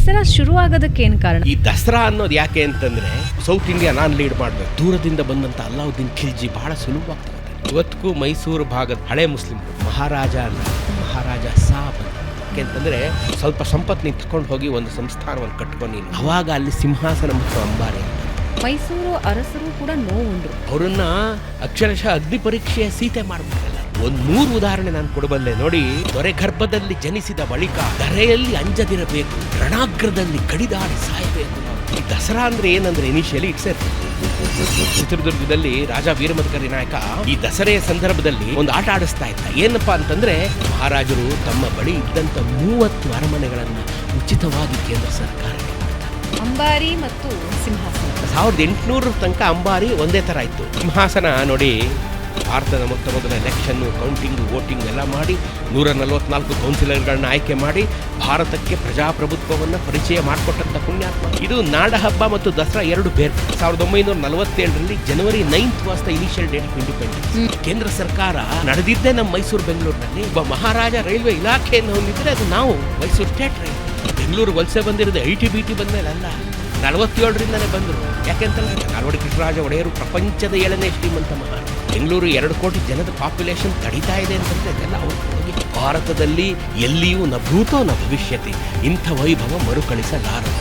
ದಸರಾ ಶುರು ಆಗೋದಕ್ಕೆ ಏನು ಕಾರಣ? ಈ ದಸರಾ ಅನ್ನೋದು ಯಾಕೆ ಅಂತಂದ್ರೆ ಸೌತ್ ಇಂಡಿಯಾ ನಾನು ಲೀಡ್ ಮಾಡಬೇಕು. ದೂರದಿಂದ ಬಂದಂತ ಅಲ್ಲಾವುದ್ದೀನ್ ಖಿಲ್ಜಿ ಬಹಳ ಸುಲಭವಾಗ್ತದೆ. ಇವತ್ತಿಗೂ ಮೈಸೂರು ಭಾಗದ ಹಳೆ ಮುಸ್ಲಿಂ ಮಹಾರಾಜ ಸಾಬ್ ಯಾಕೆಂತಂದ್ರೆ ಸ್ವಲ್ಪ ಸಂಪತ್ತು ನೀನು ತಗೊಂಡು ಹೋಗಿ ಒಂದು ಸಂಸ್ಥಾನವನ್ನು ಕಟ್ಕೊಂಡು ನೀನು ಅವಾಗ ಅಲ್ಲಿ ಸಿಂಹಾಸನ ಮತ್ತು ಅಂಬಾರಿ. ಮೈಸೂರು ಅರಸರು ಕೂಡ ನೋವುಂಡ್ರು. ಅವರನ್ನ ಅಕ್ಷರಶಃ ಅಗ್ನಿ ಪರೀಕ್ಷೆಯ ಸೀತೆ ಮಾಡಬೇಕಲ್ಲ. ಒಂದ್ 3 ಉದಾಹರಣೆ ನಾನು ಕೊಡಬಲ್ಲೆ ನೋಡಿ. ದೊರೆ ಗರ್ಭದಲ್ಲಿ ಜನಿಸಿದ ಬಳಿಕ ಧರೆಯಲ್ಲಿ ಅಂಜದಿರಬೇಕು, ರಣಾಗ್ರದಲ್ಲಿ ಕಡಿದಾಡಿ ಸಾಯಬೇಕು. ಈ ದಸರಾ ಅಂದ್ರೆ ಏನಂದ್ರೆ ಇನಿಷಿಯಲಿ ಇಟ್ಸ್ ಚಿತ್ರದುರ್ಗದಲ್ಲಿ ರಾಜ ವೀರಮದಕರಿ ನಾಯಕ ಈ ದಸರೆಯ ಸಂದರ್ಭದಲ್ಲಿ ಒಂದು ಆಟ ಆಡಿಸ್ತಾ ಇದ್ದ. ಏನಪ್ಪಾ ಅಂತಂದ್ರೆ ಮಹಾರಾಜರು ತಮ್ಮ ಬಳಿ ಇದ್ದಂತ 30 ಅರಮನೆಗಳನ್ನ ಉಚಿತವಾಗಿ ಕೇಂದ್ರ ಸರ್ಕಾರ ಅಂಬಾರಿ ಮತ್ತು ಸಿಂಹಾಸನ 1800 ತನಕ ಅಂಬಾರಿ ಒಂದೇ ತರ ಇತ್ತು. ಸಿಂಹಾಸನ ನೋಡಿ ಭಾರತದ ಮೊದಲ ಎಲೆಕ್ಷನ್ ಕೌಂಟಿಂಗ್ ವೋಟಿಂಗ್ ಎಲ್ಲ ಮಾಡಿ 144 ಕೌನ್ಸಿಲರ್ಗಳನ್ನ ಆಯ್ಕೆ ಮಾಡಿ ಭಾರತಕ್ಕೆ ಪ್ರಜಾಪ್ರಭುತ್ವವನ್ನು ಪರಿಚಯ ಮಾಡಿಕೊಟ್ಟಂತ ಪುಣ್ಯಾತ್ಮ. ಇದು ನಾಡ ಹಬ್ಬ ಮತ್ತು ದಸರಾ 2 ಬೇರೆ. 1947ರಲ್ಲಿ ಜನವರಿ 9th was the initial date of independence. ಕೇಂದ್ರ ಸರ್ಕಾರ ನಡೆದಿದ್ದೇ ನಮ್ಮ ಮೈಸೂರು ಬೆಂಗಳೂರಿನಲ್ಲಿ. ಒಬ್ಬ ಮಹಾರಾಜ ರೈಲ್ವೆ ಇಲಾಖೆಯನ್ನು ಹೊಂದಿದ್ರೆ ಅದು ನಾವು ಮೈಸೂರು ಸ್ಟೇಟ್ ರೈಲ್ವೆ. ಬೆಂಗಳೂರು ವಲಸೆ ಬಂದಿರೋದು ಐಟಿ ಬಂದ್ಮೇಲೆ ಅಲ್ಲ, 47ರಿಂದನೇ ಬಂದರು. ಯಾಕೆಂತಂದ್ರೆ ನಾಲ್ವಡಿ ಕೃಷ್ಣರಾಜ ಒಡೆಯರು ಪ್ರಪಂಚದ 7ನೇ ಶ್ರೀಮಂತ ಮಹಾರಾಜ. ಬೆಂಗಳೂರು 2 ಕೋಟಿ ಜನದ ಪಾಪ್ಯುಲೇಷನ್ ತಡೀತಾ ಇದೆ ಅಂತಂದ್ರೆ ಅದೆಲ್ಲ ಅವ್ರು ಹೋಗಿ ಭಾರತದಲ್ಲಿ ಎಲ್ಲಿಯೂ ನ ಭೂತೋ ನ ಭವಿಷ್ಯತೆ ಇಂಥ ವೈಭವ ಮರುಕಳಿಸಲಾರದು.